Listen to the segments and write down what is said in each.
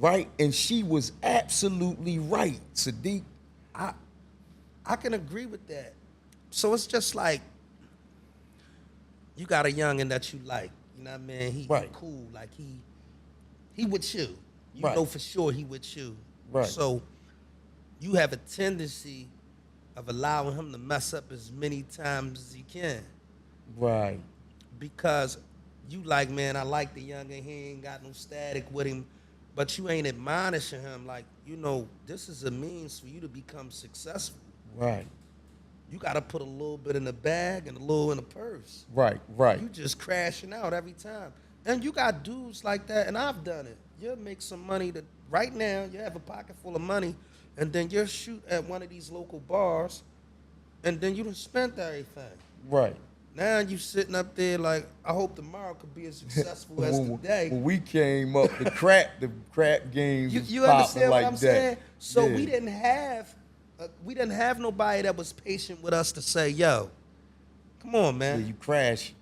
right? And she was absolutely right, Sadiq. I can agree with that. So it's just like you got a youngin that you like. You know what I mean? He Right. cool. Like he with you. You Right. know for sure he with you. Right. So you have a tendency of allowing him to mess up as many times as he can. Right. Because you like, man, I like the youngin, he ain't got no static with him, but you ain't admonishing him like, this is a means for you to become successful. Right. You got to put a little bit in the bag and a little in the purse. Right. Right. You just crashing out every time. And you got dudes like that, and I've done it. You'll make some money right now, you have a pocket full of money, and then you'll shoot at one of these local bars, and then you done spent everything. Right. Now you sitting up there like, I hope tomorrow could be as successful as today. When we came up, the crap games was You popping understand like what I'm that. saying? So Yeah. we didn't have nobody that was patient with us to say, yo, come on, man. Yeah, you crash.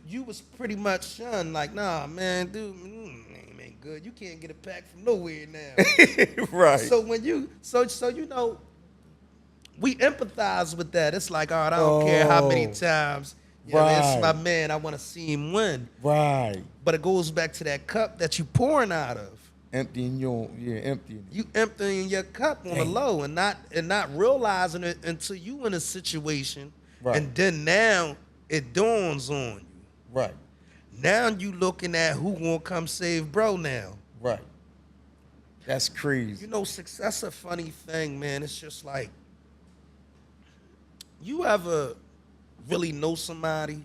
You was pretty much shunned, like, nah, man, dude, ain't good. You can't get a pack from nowhere now. Right. So when we empathize with that. It's like, all right, I don't care how many times. It's my man. I want to see him win. Right. But it goes back to that cup that you pouring out of. Emptying emptying. You emptying your cup on the low and not realizing it until you in a situation, right. And then now it dawns on you. Right. Now you looking at who gonna come save bro now. Right. That's crazy. Success a funny thing, man. It's just like, you ever really know somebody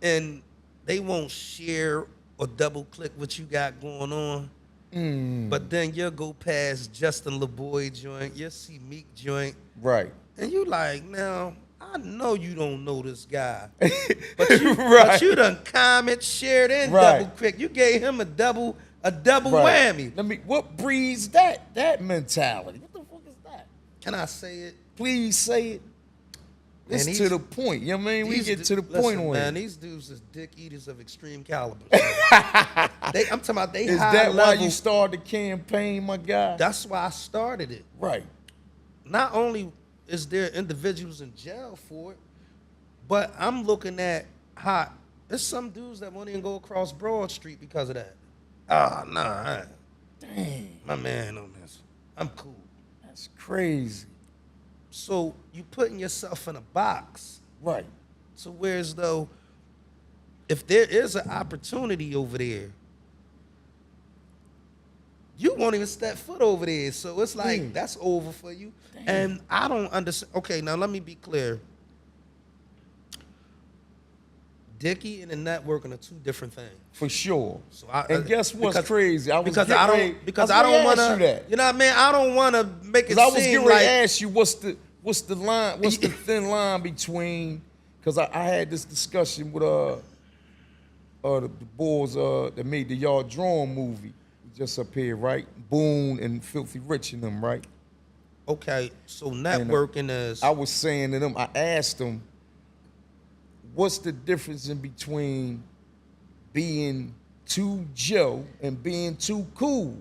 and they won't share or double click what you got going on, but then you'll go past Justin LeBoy joint, you'll see Meek joint, right? And you like, now I know you don't know this guy, but you done comment, shared, and double click. You gave him a double whammy. What breeds that mentality? What the fuck is that? Can I say it? Please say it. It's to the point. You know what I mean? We get to the point on it. Man, these dudes is dick eaters of extreme caliber. I'm talking about they is high that level. Why you started the campaign, my guy? That's why I started it. Right. Not only is there individuals in jail for it, but I'm looking at how there's some dudes that won't even go across Broad Street because of that. Nah. Dang. My man on this. I'm cool. That's crazy. So you putting yourself in a box. Right. So whereas though, if there is an opportunity over there, you won't even step foot over there. So it's like, that's over for you. Damn. And I don't understand. Okay, now let me be clear. Dickie and the networking are two different things. For sure. So guess what's crazy? I don't want to. You know what I mean? I don't want to make it seem like. I was getting ready to ask you what's the line? What's the thin line between? Because I had this discussion with the boys that made the Y'all Drawn movie just up here, right? Boone and Filthy Rich and them, right? Okay, so networking is. I was saying to them, I asked them, what's the difference in between being too Joe and being too cool?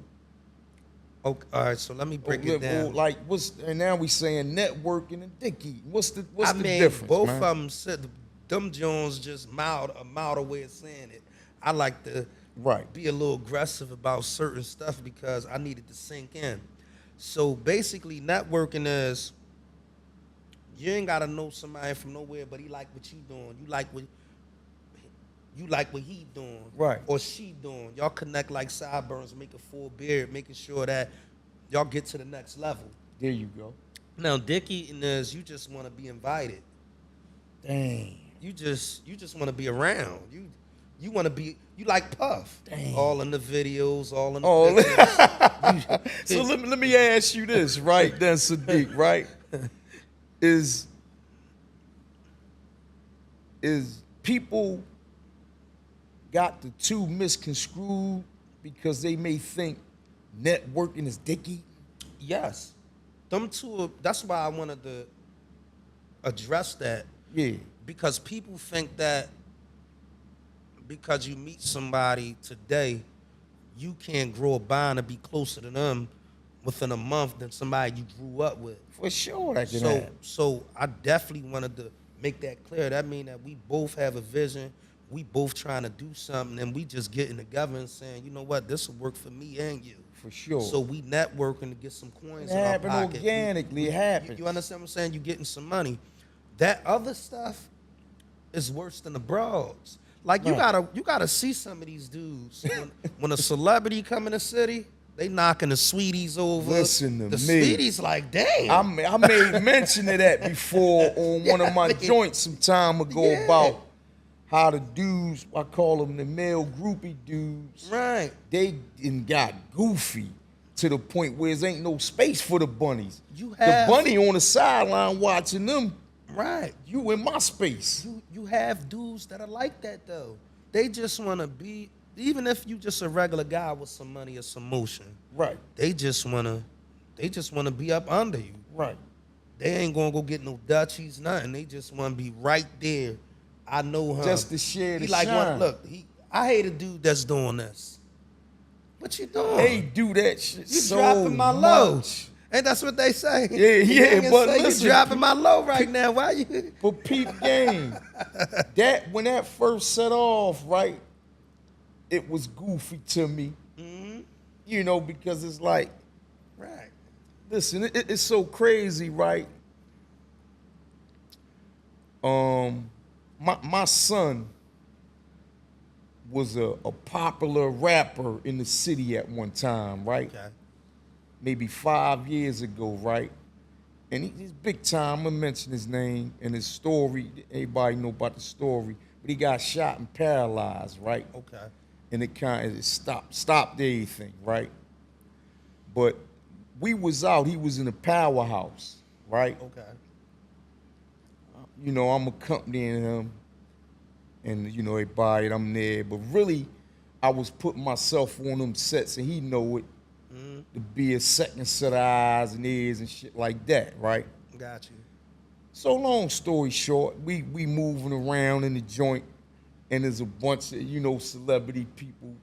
Okay, all right, so let me break it down. Like, and now we saying networking and Dickie. What's the difference? Both of them said them Jones just a mild way of saying it. I like to be a little aggressive about certain stuff because I needed to sink in. So basically, networking is, you ain't gotta know somebody from nowhere, but he like what you doing. You like what he doing, right? Or she doing. Y'all connect like sideburns, make a full beard, making sure that y'all get to the next level. There you go. Now, Dickie is, you just want to be invited. Dang. You just want to be around. You want to be. You like Puff. Dang. All in the videos, all in the pictures. So let me ask you this, right? Then Sadiq, right? Is people got the two misconstrued because they may think networking is Dickie? Yes. Them two, that's why I wanted to address that. Yeah. Because people think that because you meet somebody today, you can't grow a bond and be closer to them within a month than somebody you grew up with. For sure, that can happen. So I definitely wanted to make that clear. That means that we both have a vision. We both trying to do something, and we just getting together and saying, you know what, this will work for me and you. For sure. So we networking to get some coins It in our happened pocket. organically. It happens. You understand what I'm saying? You getting some money. That other stuff is worse than the broads. Like you gotta see some of these dudes. When a celebrity come in the city, they knocking the sweeties over. Listen to the me. sweeties like, damn. I made mention of that before on one of my joints some time ago about how the dudes, I call them the male groupie dudes, Right. they got goofy to the point where there ain't no space for the bunnies. You have- the bunny on the sideline watching them. Right. You in my space. You have dudes that are like that though. They just wanna be, even if you just a regular guy with some money or some motion. Right. They just wanna be up under you. Right. They ain't gonna go get no Dutchies, nothing. They just wanna be right there. I know him. Just to share the He like, shine. look, I hate a dude that's doing this. What you doing? They do that shit you so dropping my low. much. Ain't that's what they say? Yeah, but say listen, you dropping my low right now. Why you? But peep game. When that first set off, right, it was goofy to me. Mm-hmm. You know, because it's like, Right. listen, it's so crazy, right? My son was a popular rapper in the city at one time, right? Okay. Maybe 5 years ago, right? And he's big time. I'm gonna mention his name and his story. Everybody know about the story. But he got shot and paralyzed, right? Okay. And it stopped everything, right? But we was out. He was in a powerhouse, right? Okay. You know, I'm accompanying him, and you know, everybody, I'm there. But really, I was putting myself on them sets, and he know it, to be a second set of eyes and ears and shit like that, right? Got you. So long story short, we moving around in the joint, and there's a bunch of, you know, celebrity people.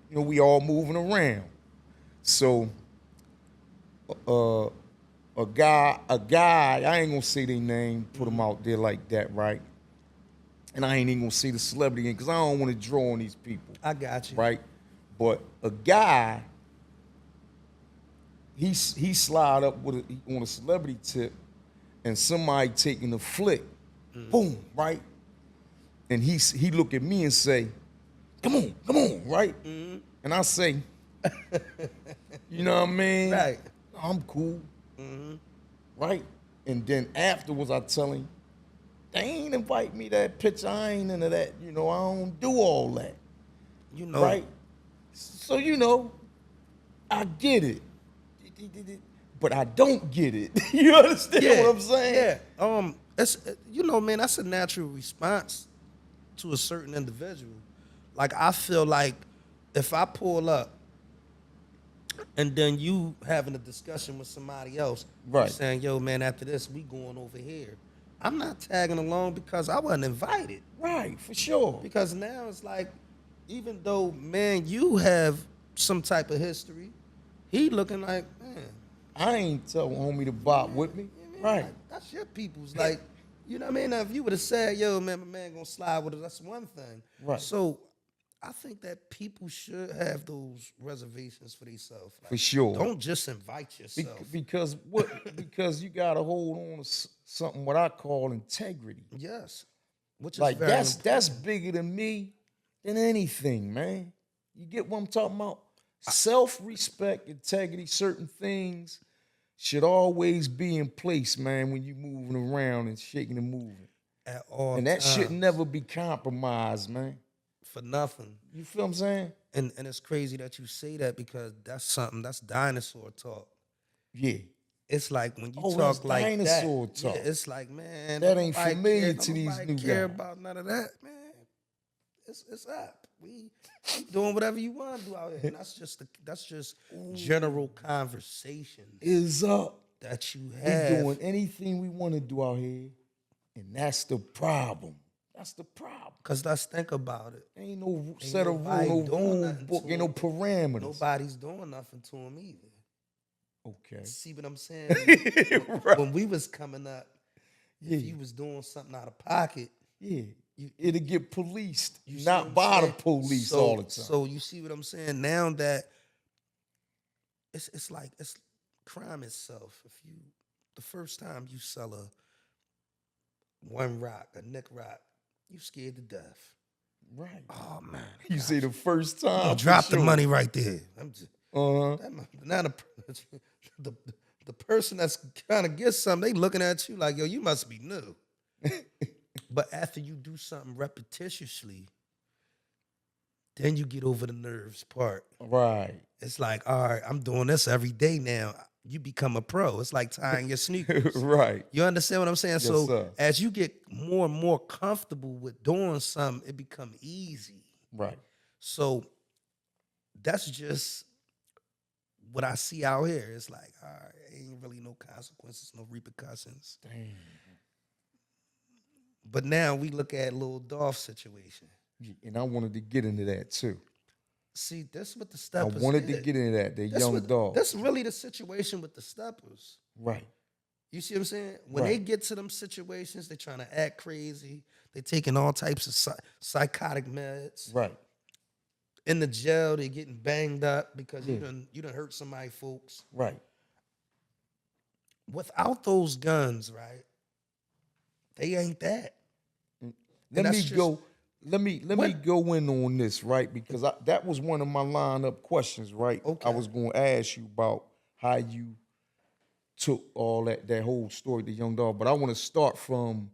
You know, we all moving around. So a guy, I ain't gonna say their name, put them out there like that, right? And I ain't even gonna say the celebrity again, because I don't want to draw on these people. I got you. Right? But a guy, he slide up with on a celebrity tip, and somebody taking a flick, boom, right? And he look at me and say, come on, right? And I say, you know what I mean? Right. I'm cool, right? And then afterwards, I tell him, they ain't invite me that picture. I ain't into that. You know, I don't do all that. You know. Right? So, you know, I get it. But I don't get it. You understand what I'm saying? Yeah. It's, you know, man, that's a natural response to a certain individual. Like, I feel like if I pull up and then you having a discussion with somebody else, Right. you saying, yo, man, after this, we going over here. I'm not tagging along because I wasn't invited. Right, for sure. Because now it's like, even though, man, you have some type of history, he looking like, man, I ain't tell homie to bop with me. Right. like, that's your people's. Like, you know what I mean? Now, if you would have said, yo, man, my man gonna slide with us, that's one thing. Right. So I think that people should have those reservations for themselves. Like, For sure. Don't just invite yourself. Because because you got to hold on to something what I call integrity. Yes. Which is Like very that's bigger than me than anything, man. You get what I'm talking about? Self-respect, integrity, certain things should always be in place, man, when you moving around and shaking and moving. at all And that times. should never be compromised, man. For nothing. You feel what I'm saying? And it's crazy that you say that because that's dinosaur talk. Yeah. It's like when you Oh, talk that's like dinosaur that, talk. yeah, it's like, man, That ain't nobody familiar care, to these nobody new care guys. about none of that, man. It's up. We doing whatever you want to do out here. And that's just general conversation Is up. that you We have. doing anything we want to do out here, and that's the problem. That's the problem. Cause let's think about it. Ain't no Ain't set of nobody rule, no doing rule nothing book, to ain't no him. parameters. Nobody's doing nothing to him either. Okay. See what I'm saying? Right. When we was coming up, if you was doing something out of pocket, yeah, it'll get policed, you not by the police all the time. So you see what I'm saying? Now that it's like it's crime itself. If you the first time you sell a Nick rock, you scared to death. Right. Oh man. You see the first time. I'll drop the money right there. I'm just now the person that's trying to get something, they looking at you like, yo, you must be new. But after you do something repetitiously, then you get over the nerves part. Right. It's like, all right, I'm doing this every day now. You become a pro. It's like tying your sneakers. Right. You understand what I'm saying? Yes, so sir. as you get more and more comfortable with doing something, it become easy. Right. So that's just what I see out here. It's like, all right, ain't really no consequences, no repercussions. Damn. But now we look at Lil Dolph situation. And I wanted to get into that too. See, that's what the Steppers I wanted did. to get into that. The young dog. That's really the situation with the Steppers. Right. You see what I'm saying? When Right. they get to them situations, they trying to act crazy. They taking all types of psychotic meds. Right. In the jail, they getting banged up because you done hurt somebody, folks. Right. Without those guns, right? They ain't that. Let me go in on this, right? Because that was one of my lineup questions, right? Okay. I was going to ask you about how you took all that whole story, the young dog, but I want to start from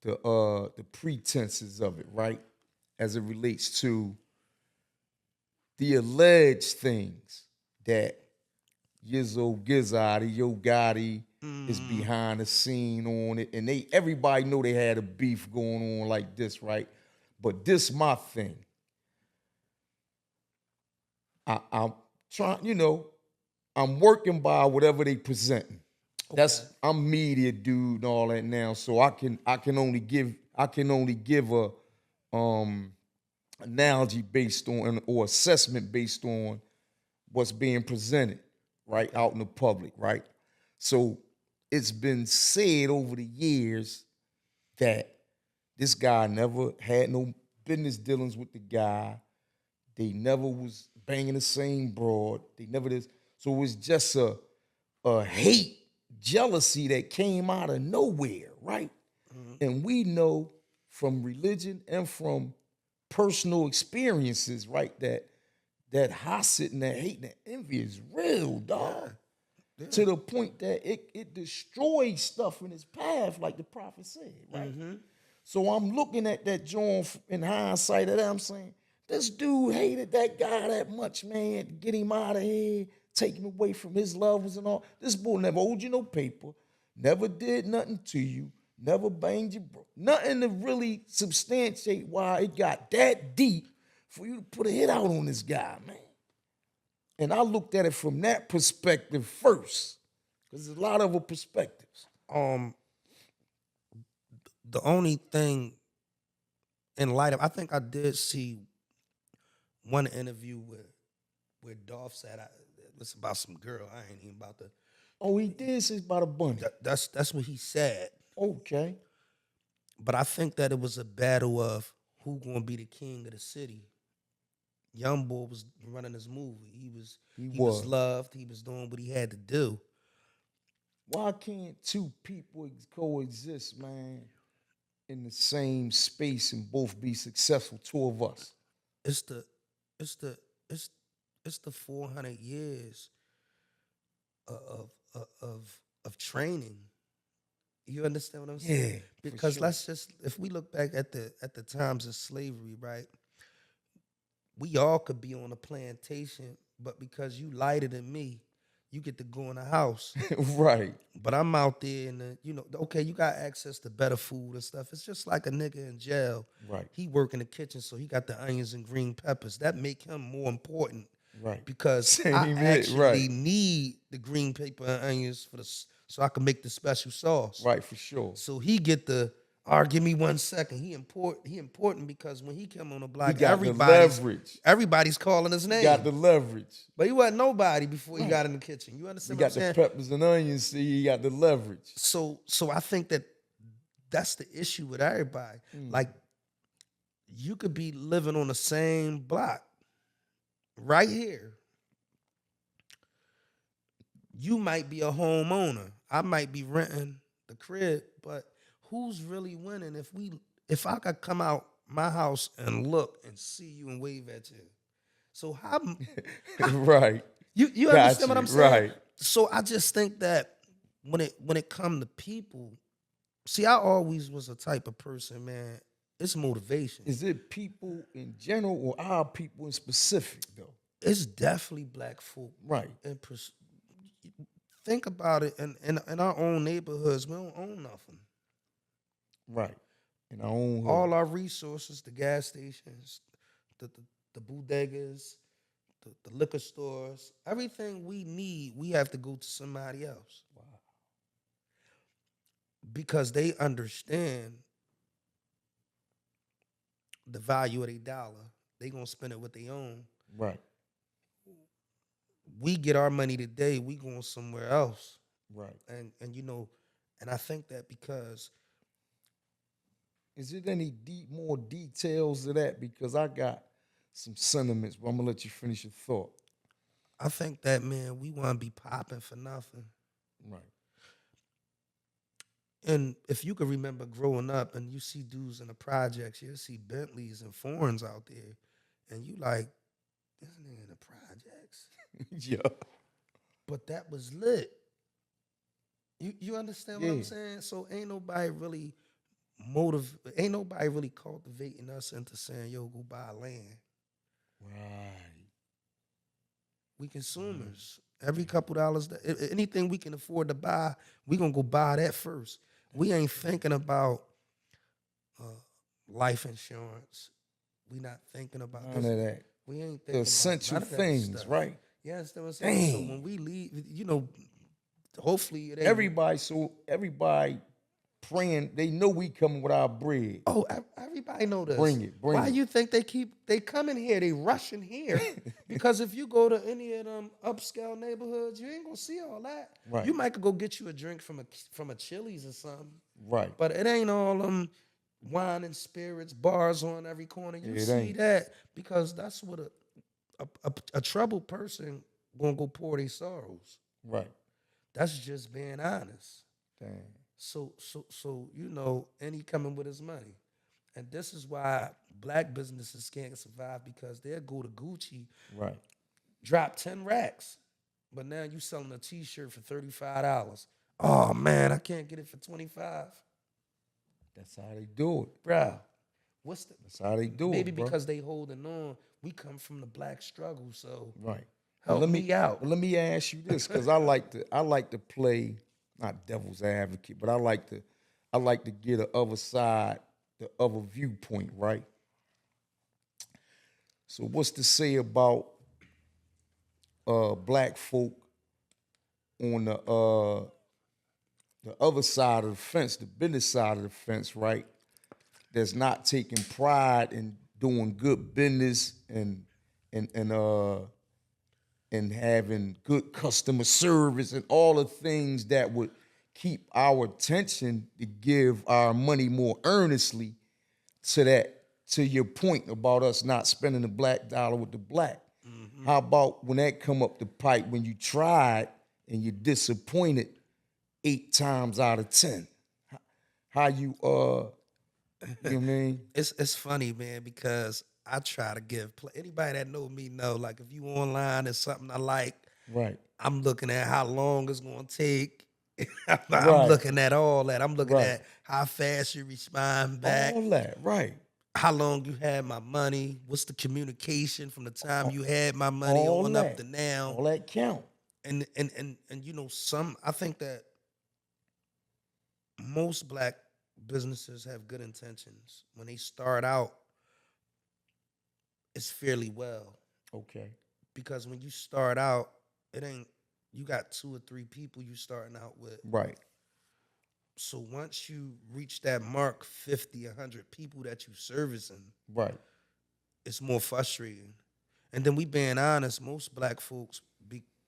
the pretenses of it, right? As it relates to the alleged things that Yizzo Gizotti, Yo Gotti is behind the scene on it, and everybody know they had a beef going on like this, right? But this my thing. I'm trying, I'm working by whatever they presenting. Okay. I'm media dude and all that now, so I can only give a analogy based on or assessment based on what's being presented, right, out in the public, right? So it's been said over the years that this guy never had no business dealings with the guy. They never was banging the same broad. They never did. So it was just a hate, jealousy that came out of nowhere, right? Mm-hmm. And we know from religion and from personal experiences, right, that hasid and that hate and that envy is real, dog. Yeah. To the point that it destroys stuff in its path, like the prophet said, right? Mm-hmm. So I'm looking at that joint in hindsight, and I'm saying, this dude hated that guy that much, man. Get him out of here, take him away from his lovers and all. This boy never owed you no paper, never did nothing to you, never banged you, bro. Nothing to really substantiate why it got that deep for you to put a hit out on this guy, man. And I looked at it from that perspective first, because there's a lot of other perspectives. The only thing in light of, I think I did see one interview where Dolph said, "It's about some girl. I ain't even about to." Oh, he did say it's about a bunny. That's what he said. Okay. But I think that it was a battle of who gonna be the king of the city. Young boy was running his movie. He was loved. He was doing what he had to do. Why can't two people coexist, man, in the same space and both be successful? Two of us. It's the 400 years of training. You understand what I'm saying? Yeah. Because sure. let's just, if we look back at the times of slavery, right? We all could be on a plantation, but because you lighter than me, you get to go in a house. Right. But I'm out there and okay, you got access to better food and stuff. It's just like a nigga in jail. Right. He work in the kitchen, so he got the onions and green peppers. That make him more important. Right. Because I actually need the green pepper and onions so I can make the special sauce. Right, for sure. So he get the, All right, give me 1 second. He important because when he come on the He block, got the leverage. everybody's calling his He name. got the leverage. But he wasn't nobody before he Right. got in the kitchen. You He understand what got I'm the saying? peppers and onions. See, he got the leverage. So I think that's the issue with everybody. Like, you could be living on the same block right here. You might be a homeowner. I might be renting the crib, but who's really winning if I could come out my house and look and see you and wave at you? So how Right. you Got understand what you, I'm saying? right. So I just think that when it come to people, see, I always was a type of person, man. It's motivation. Is it people in general or our people in specific, though? It's definitely black folk. Right. And think about it. In our own neighborhoods, we don't own nothing. Right. In our own hood. All our resources, the gas stations, the bodegas, the liquor stores, everything we need, we have to go to somebody else. Wow. Because they understand the value of their dollar. They gonna spend it with their own. Right. We get our money today, we going somewhere else. Right. And and I think that because is it any more details of that? Because I got some sentiments, but I'm gonna let you finish your thought. I think that, man, we want to be popping for nothing. Right. And if you could remember growing up and you see dudes in the projects, you see Bentleys and foreigns out there, and you like, this nigga in the projects. Yeah. But that was lit. You understand what I'm saying? So ain't nobody really cultivating us into saying, yo, go buy land. Right. We consumers. Every couple dollars, anything we can afford to buy, we gonna go buy that first. We ain't thinking about life insurance. We not thinking about none of that. We ain't thinking the essential about things, right? Yeah, you understand what I'm saying? So when we leave, hopefully it ain't everybody praying. They know we coming with our bread. Oh, everybody know this. Bring it. Why you think they come in here, they rushing here? Because if you go to any of them upscale neighborhoods, you ain't gonna see all that. Right. You might go get you a drink from a Chili's or something. Right. But it ain't all them wine and spirits bars on every corner. You see that because that's what a troubled person gonna go pour their sorrows. Right. That's just being honest. Damn. So and he coming with his money. And this is why black businesses can't survive, because they'll go to Gucci, right, drop 10 racks, but now you selling a t-shirt for $35. Oh man, I can't get it for $25. That's how they do it. Bro, that's how they do it. Maybe because they holding on. We come from the black struggle, so right. Help me out. Let me ask you this, because I like to play, not devil's advocate, but I like to get the other side, the other viewpoint, right? So what's to say about black folk on the other side of the fence, the business side of the fence, right? That's not taking pride in doing good business and having good customer service and all the things that would keep our attention to give our money more earnestly to your point about us not spending the black dollar with the black. Mm-hmm. How about when that come up the pipe, when you tried and you're disappointed 8 times out of 10? How you you know what I mean? It's funny, man, because I try to give anybody that know me know, like, if you online is something I like, right, I'm looking at how long it's gonna take. I'm looking at all that. I'm looking at how fast you respond back. All that, right. How long you had my money? What's the communication from the time you had my money on that, up to now? All that count. And I think that most black businesses have good intentions. When they start out, it's fairly well. Okay. Because when you start out, you got 2 or 3 people you starting out with. Right. So once you reach that mark, 50, 100 people that you servicing, Right. it's more frustrating. And then we being honest, most black folks,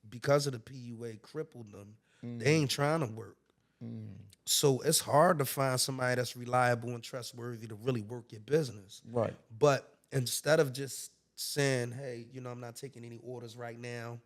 because of the PUA crippled them, they ain't trying to work. So it's hard to find somebody that's reliable and trustworthy to really work your business. Right. But instead of just saying, hey, I'm not taking any orders right now.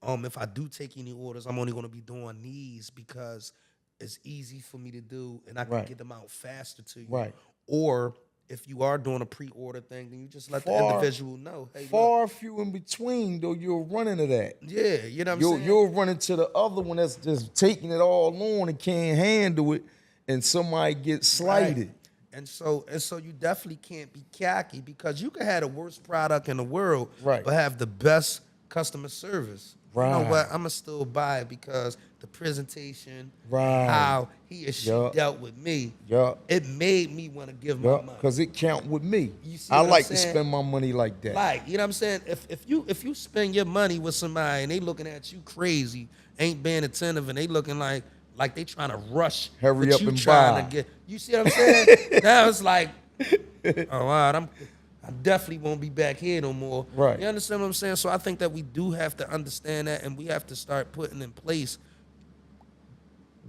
If I do take any orders, I'm only going to be doing these because it's easy for me to do and I can get them out faster to you. Right. Or if you are doing a pre-order thing, then you just let the individual know. Hey, far few in between, though, you'll run into that. Yeah, you know what I'm saying? You'll run into the other one that's just taking it all on and can't handle it, and somebody gets slighted. Right. And so you definitely can't be cocky because you can have the worst product in the world, but have the best customer service. Right. You know what? I'm going to still buy it because the presentation, how he or she dealt with me, it made me want to give my money. Because it count with me. I like to spend my money like that. Like, you know what I'm saying? If you spend your money with somebody and they looking at you crazy, ain't being attentive, and they looking like they trying to rush. Hurry up you and trying buy. to get. You see what I'm saying? Now it's like, oh, all right, I definitely won't be back here no more. Right. You understand what I'm saying? So I think that we do have to understand that, and we have to start putting in place,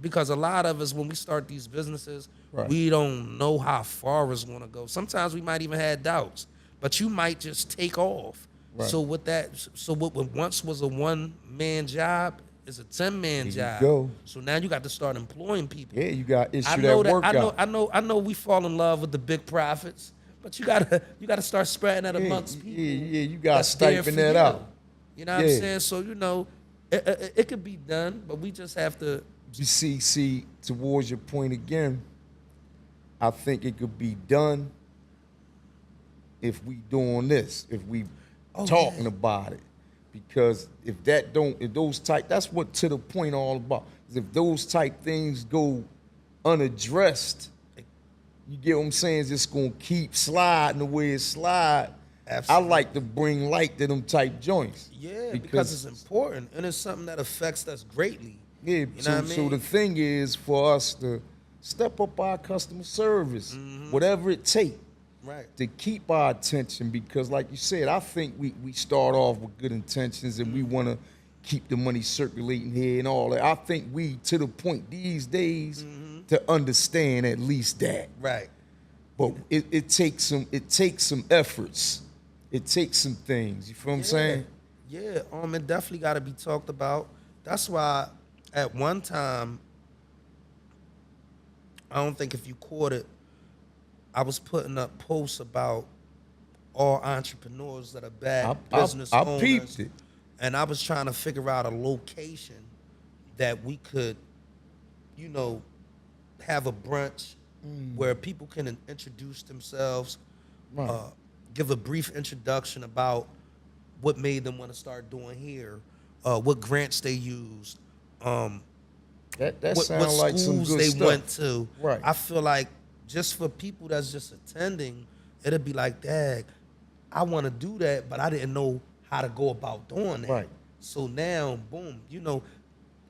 because a lot of us, when we start these businesses, we don't know how far it's going to go. Sometimes we might even have doubts, but you might just take off. Right. So with that, what once was a one-man job is a 10-man job. Go. So now you got to start employing people. Yeah, you got to issue that work out. I know we fall in love with the big profits, but you gotta start spreading that amongst people. Yeah, you gotta stipend that out. You know what I'm saying? So it could be done, but we just have to. You see, towards your point again, I think it could be done if we doing this, if we talking about it. Because if those type, that's what To The Point all about. If those type things go unaddressed, you get what I'm saying? It's just gonna keep sliding the way it slide. Absolutely. I like to bring light to them type joints. Yeah, because it's important and it's something that affects us greatly. Yeah, so the thing is for us to step up our customer service, whatever it takes, to keep our attention. Because like you said, I think we start off with good intentions and we want to keep the money circulating here and all that. I think we to the point these days to understand at least that. Right. But it takes some efforts. It takes some things. You feel what I'm saying? Yeah, it definitely got to be talked about. That's why at one time, I don't think if you caught it, I was putting up posts about all entrepreneurs that are bad business owners. I peeped it. And I was trying to figure out a location that we could, have a brunch where people can introduce themselves, give a brief introduction about what made them want to start doing here, what grants they used, that what sounds like some schools good they stuff. went to. Right. I feel like just for people that's just attending, it'd be like, dang, I want to do that, but I didn't know how to go about doing that. Right. So now, boom,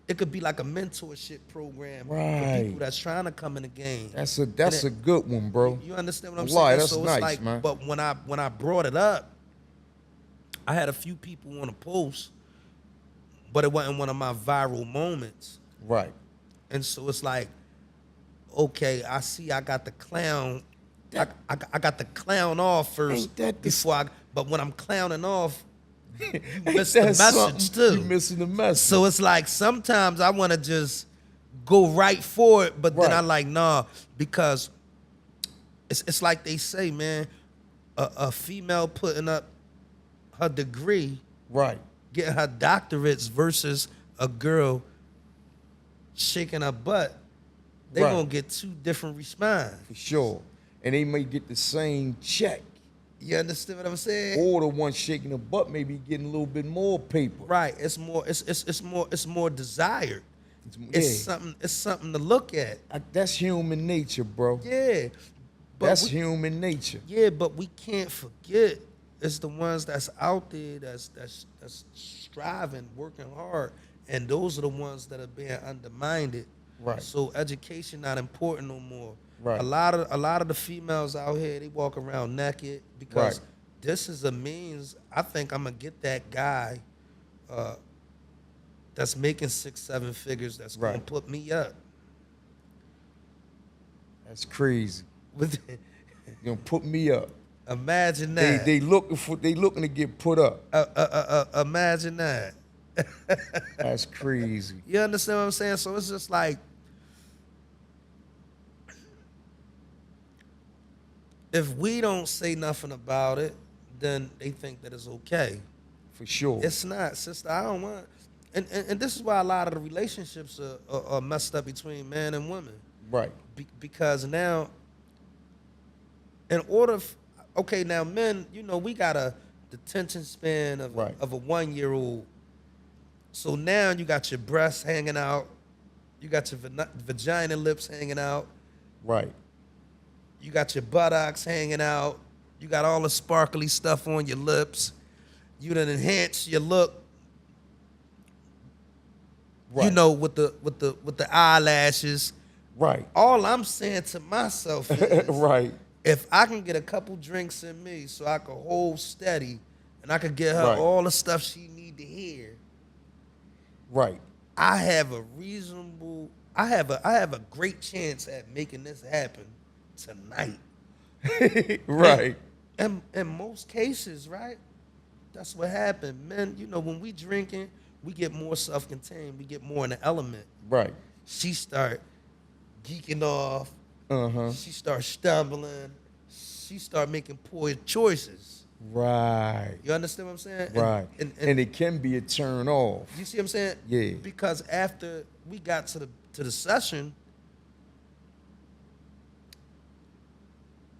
it could be like a mentorship program for people that's trying to come in the game. That's a good one, bro. You understand what I'm saying? That's so nice, it's like, man. But when I brought it up, I had a few people on a post, but it wasn't one of my viral moments. Right. And so it's like, okay, I see I got the clown. I got the clown off first but when I'm clowning off, you miss the message too. You missing the message. So it's like sometimes I want to just go right for it, but then I like, nah, because it's like they say, man, a female putting up her degree, getting her doctorates versus a girl shaking her butt, they gonna get two different responses. For sure. And they may get the same check. You understand what I'm saying? Or the one shaking the butt may be getting a little bit more paper. Right. It's more desired. It's something to look at. That's human nature, bro. Yeah. That's human nature. Yeah, but we can't forget it's the ones that's out there that's striving, working hard, and those are the ones that are being undermined. Right. So education not important no more. Right. A lot of the females out here, they walk around naked because Right. this is a means. I think I'm gonna get that guy that's making 6-7 figures that's gonna Right. put me up. That's crazy. With You gonna put me up. imagine They that. they looking to get put up. Imagine that. That's crazy. You understand what I'm saying? So it's just like, if we don't say nothing about it, then they think that it's okay. For sure. It's not, sister. I don't want. And this is why a lot of the relationships are messed up between man and women. Right. Because now, in order, okay, now men, you know, we got a detention span of Right. a 1-year-old. So now you got your breasts hanging out, you got your vagina lips hanging out, Right. you got your buttocks hanging out, you got all the sparkly stuff on your lips, you done enhance your look. Right. You know, with the eyelashes. Right. All I'm saying to myself is, Right. if I can get a couple drinks in me so I can hold steady and I can get her Right. all the stuff she need to hear, Right. I have a great chance at making this happen tonight. Right. And in most cases, right? That's what happened. Men, you know, when we drinking, we get more self-contained. We get more in the element. Right. She start geeking off. Uh-huh. She start stumbling. She start making poor choices. Right. You understand what I'm saying? Right. And it can be a turn off. You see what I'm saying? Yeah. Because after we got to the session,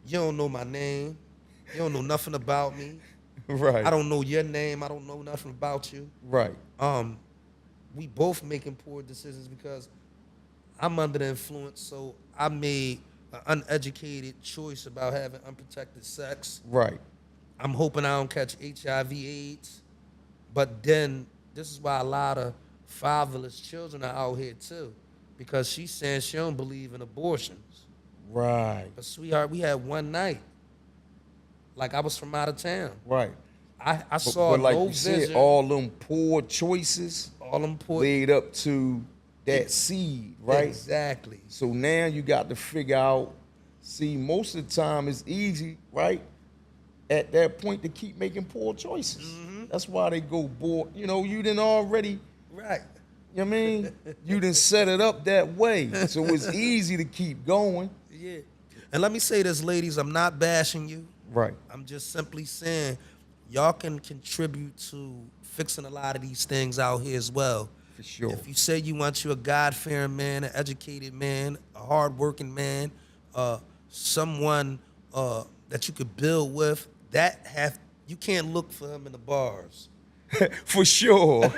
you don't know my name. You don't know nothing about me. Right. I don't know your name. I don't know nothing about you. Right. We both making poor decisions because I'm under the influence, so I made an uneducated choice about having unprotected sex. Right. I'm hoping I don't catch HIV/AIDS. But then this is why a lot of fatherless children are out here too, because she's saying she don't believe in abortions. Right. But sweetheart, we had one night. Like, I was from out of town. Right. I saw but like no you vision. said, all them poor choices all them poor. lead up to that seed, right? Exactly. So now you got to figure out, see, most of the time it's easy, right? At that point to keep making poor choices. Mm-hmm. That's why they go bored. You know, you didn't already, Right. you know what I mean? You didn't set it up that way. So it's easy to keep going. Yeah. And let me say this, ladies, I'm not bashing you. Right. I'm just simply saying y'all can contribute to fixing a lot of these things out here as well. For sure. If you say you want you a God-fearing man, an educated man, a hard-working man, someone that you could build with, you can't look for him in the bars. For sure.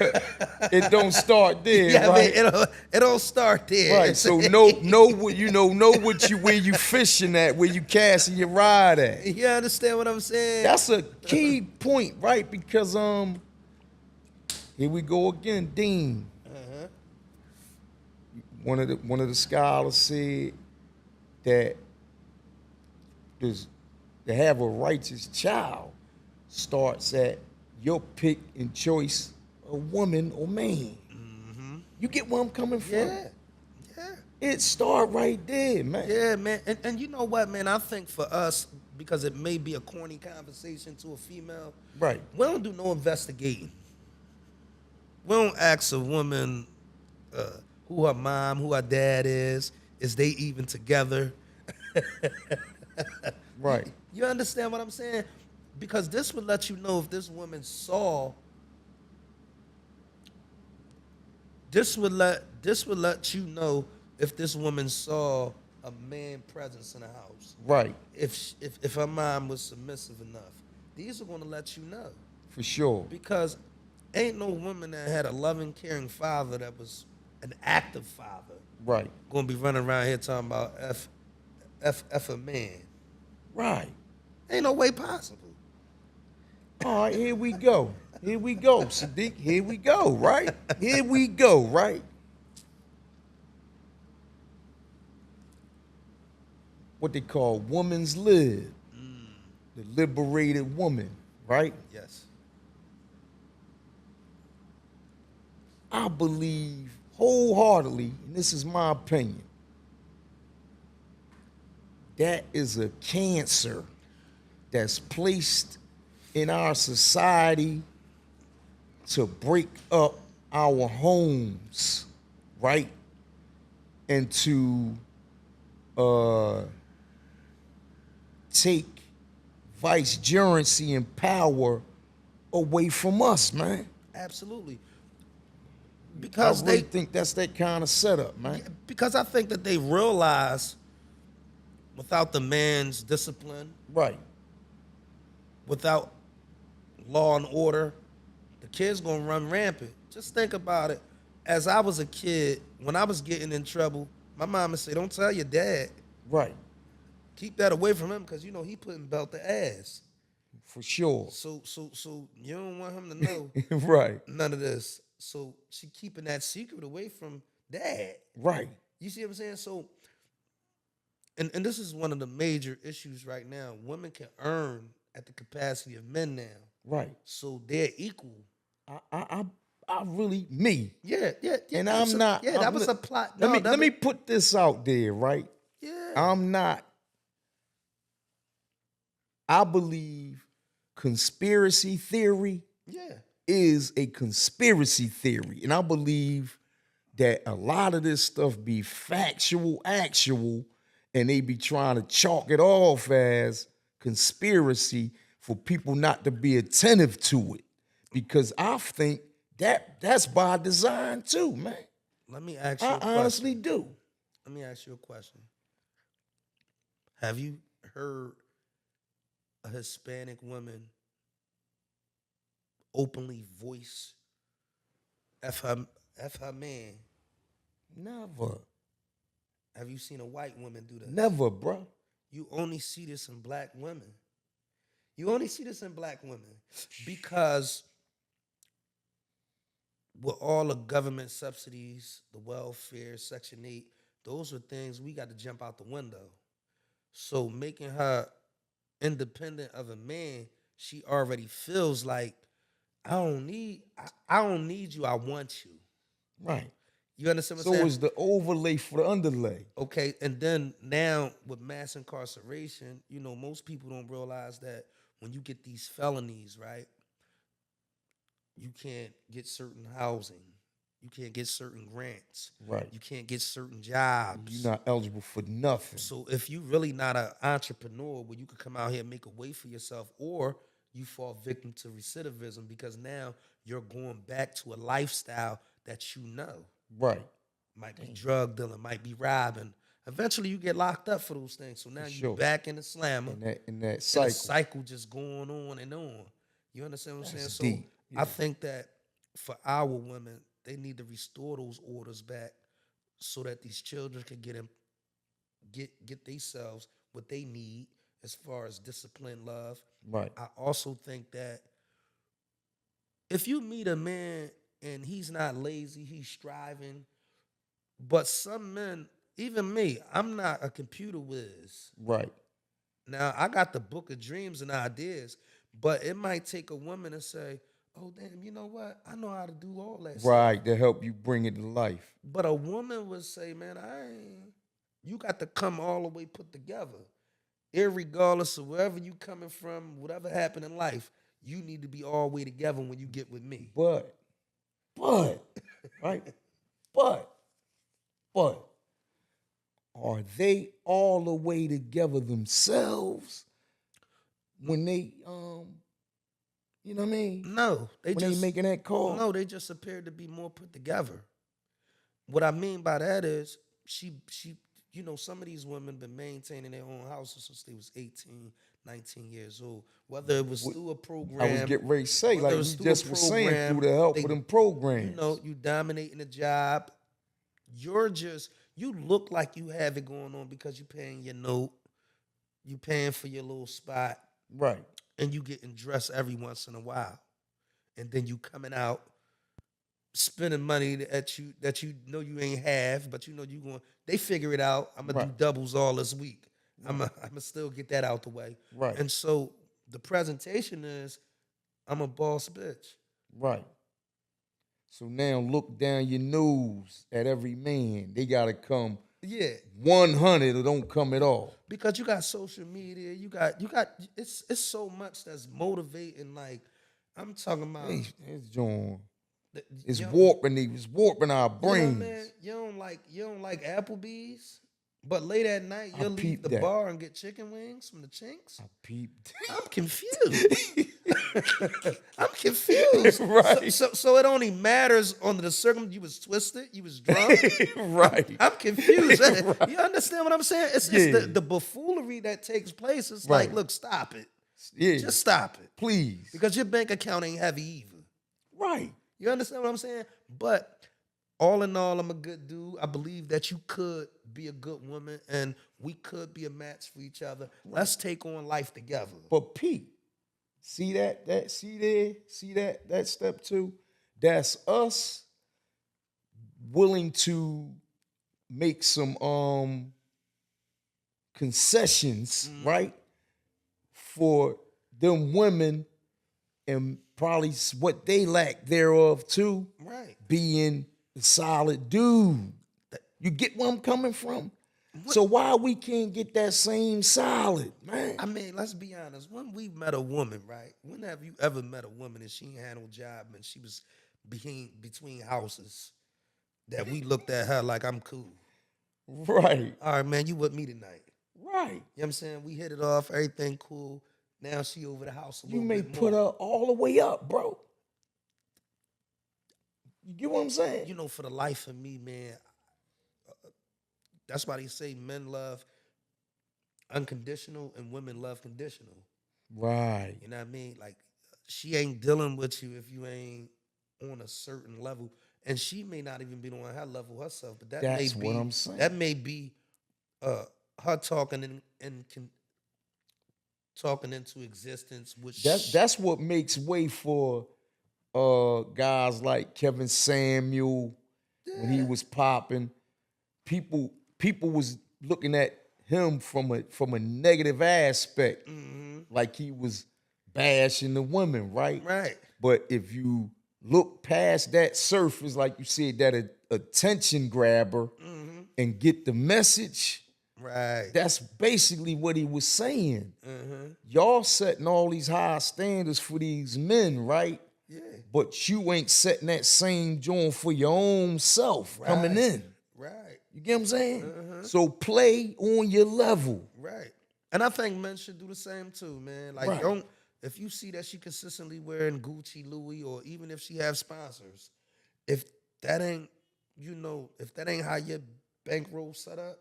It don't start there, Yeah, right? I mean, it don't start there. Right. So know what where you fishing at, where you casting your ride at. You understand what I'm saying? That's a key point, right? Because here we go again, Dean. Uh-huh. One of the scholars said that to have a righteous child starts at your pick and choice of woman or man. Mm-hmm. You get where I'm coming from? Yeah. Yeah. It start right there, man. Yeah, man. And you know what, man? I think for us, because it may be a corny conversation to a female, Right. we don't do no investigating. We don't ask a woman who her mom, who her dad is they even together? Right. You understand what I'm saying? Because this would let you know if this woman saw. This would let you know if this woman saw a man presence in the house. Right. If her mom was submissive enough. These are going to let you know. For sure. Because ain't no woman that had a loving, caring father that was an active father Right. going to be running around here talking about F a man. Right. Ain't no way possible. All right, here we go. Here we go, Sadiq. Here we go, right? Here we go, right? what they call woman's lib, the liberated woman, right? Yes. I believe wholeheartedly, and this is my opinion, that is a cancer that's placed in our society to break up our homes, right? And to take vicegerency and power away from us, man. Absolutely. I Because really think that's that kind of setup, man. because I think that they realize without the man's discipline, Right. without law and order, the kid's gonna run rampant. Just think about it. As I was a kid, when I was getting in trouble, my mama said, "Don't tell your dad. Right. Keep that away from him, because you know he putting belt to ass. For sure. So you don't want him to know Right. none of this. So she keeping that secret away from dad. Right. You see what I'm saying? So, and this is one of the major issues right now. Women can earn at the capacity of men now. Right. So they're equal. I really me. Yeah. And I'm not. Yeah, that I'm was not- a plot. Let me put this out there, right? Yeah. I'm not. I believe conspiracy theory Yeah. is a conspiracy theory, and I believe that a lot of this stuff be factual, actual, and they be trying to chalk it off as conspiracy for people not to be attentive to it, because I think that's by design too, man. Let me ask you I a question. honestly do. Let me ask you a question. Have you heard a Hispanic woman openly voice F her man? Never. Have you seen a white woman do this? Never, bro. You only see this in black women. You only see this in black women because with all the government subsidies, the welfare, Section 8, those are things we got to jump out the window. So making her independent of a man, she already feels like I don't need you, I want you. Right. You understand what So I'm saying? is the overlay for the underlay. Okay, and then now with mass incarceration, you know, most people don't realize that when you get these felonies, right, you can't get certain housing. You can't get certain grants. Right. You can't get certain jobs. You're not eligible for nothing. So if you really not an entrepreneur where you could come out here and make a way for yourself, or you fall victim to recidivism because now you're going back to a lifestyle that you know. Right. Might be drug dealing, might be robbing. Eventually you get locked up for those things. So now you're sure. back in the slammer. In that And cycle. the cycle just going on and on. You understand what I'm saying? That's So deep. I think that for our women, they need to restore those orders back so that these children can get themselves what they need as far as discipline, love. Right. I also think that if you meet a man and he's not lazy, he's striving, but some men, even me, I'm not a computer whiz. Right. Now, I got the book of dreams and ideas, but it might take a woman to say, oh, damn, you know what? I know how to do all that stuff. Right. To help you bring it to life. But a woman would say, man, you got to come all the way put together. Irregardless of wherever you coming from, whatever happened in life, you need to be all the way together when you get with me. But, right? But, are they all the way together themselves when they, you know what I mean? No, they When they making that call? No, they just appear to be more put together. What I mean by that is she, you know, some of these women been maintaining their own houses since they was 18, 19 years old. Whether it was through a program. I was getting ready to say, like you just were saying, through the help of them programs. You know, you dominating the job. You look like you have it going on because you paying your note. You paying for your little spot. Right. And you getting dressed every once in a while. And then you coming out spending money that you know you ain't have, but you know you going. They figure it out. I'm gonna do doubles all this week. I'ma still get that out the way. Right. And so the presentation is, I'm a boss bitch. Right. So now look down your nose at every man. They gotta come Yeah. 100 or don't come at all. Because you got social media, you got it's so much that's motivating. Like, I'm talking about It's John. the- It's you know- warping. It's warping our you know, brains. man, you don't like Applebee's, but late at night you'll leave peeped the that. bar and get chicken wings from the Chinks. I peeped. I'm confused. I'm confused. Right. So it only matters under the circumstance. You was twisted. You was drunk. Right. I'm confused. Right. You understand what I'm saying? It's Yeah. the buffoonery that takes place. It's Right. like, look, stop it. Yeah. Just stop it. Please. Because your bank account ain't heavy either. Right. You understand what I'm saying? But all in all, I'm a good dude. I believe that you could be a good woman and we could be a match for each other. Let's take on life together. But Pete, see that see that step 2? That's us willing to make some concessions, right? For them women and probably what they lack thereof too. Right. Being the solid dude. You get where I'm coming from? So why we can't get that same solid, man? I mean, let's be honest. When we met a woman, right? When have you ever met a woman and she ain't had no job and she was between houses that we looked at her like, I'm cool? Right. All right, man, you with me tonight. Right. You know what I'm saying? We hit it off, everything cool. Now she over the house a little You may bit put more. her all the way up, bro. You get what I'm saying? You know, for the life of me, man, that's why they say men love unconditional and women love conditional. Right. You know what I mean? Like, she ain't dealing with you if you ain't on a certain level. And she may not even be on her level herself, but That's what I'm saying. That may be her talking talking into existence, which That's what makes way for guys like Kevin Samuel when he was popping. People was looking at him from a negative aspect, like he was bashing the women, right? Right. But if you look past that surface, like you said, that attention grabber, and get the message, right. that's basically what he was saying. Y'all setting all these high standards for these men, right? Yeah. But you ain't setting that same joint for your own self coming in. Right. You get what I'm saying? So play on your level. Right. And I think men should do the same too, man. Like, Right. if you see that she consistently wearing Gucci, Louis, or even if she have sponsors, if that ain't how your bankroll set up,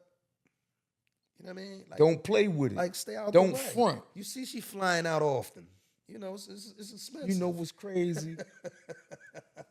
you know what I mean? Like, Don't play with it. like, stay out Don't the way. front. You see she flying out often. You know, it's expensive. You know what's crazy?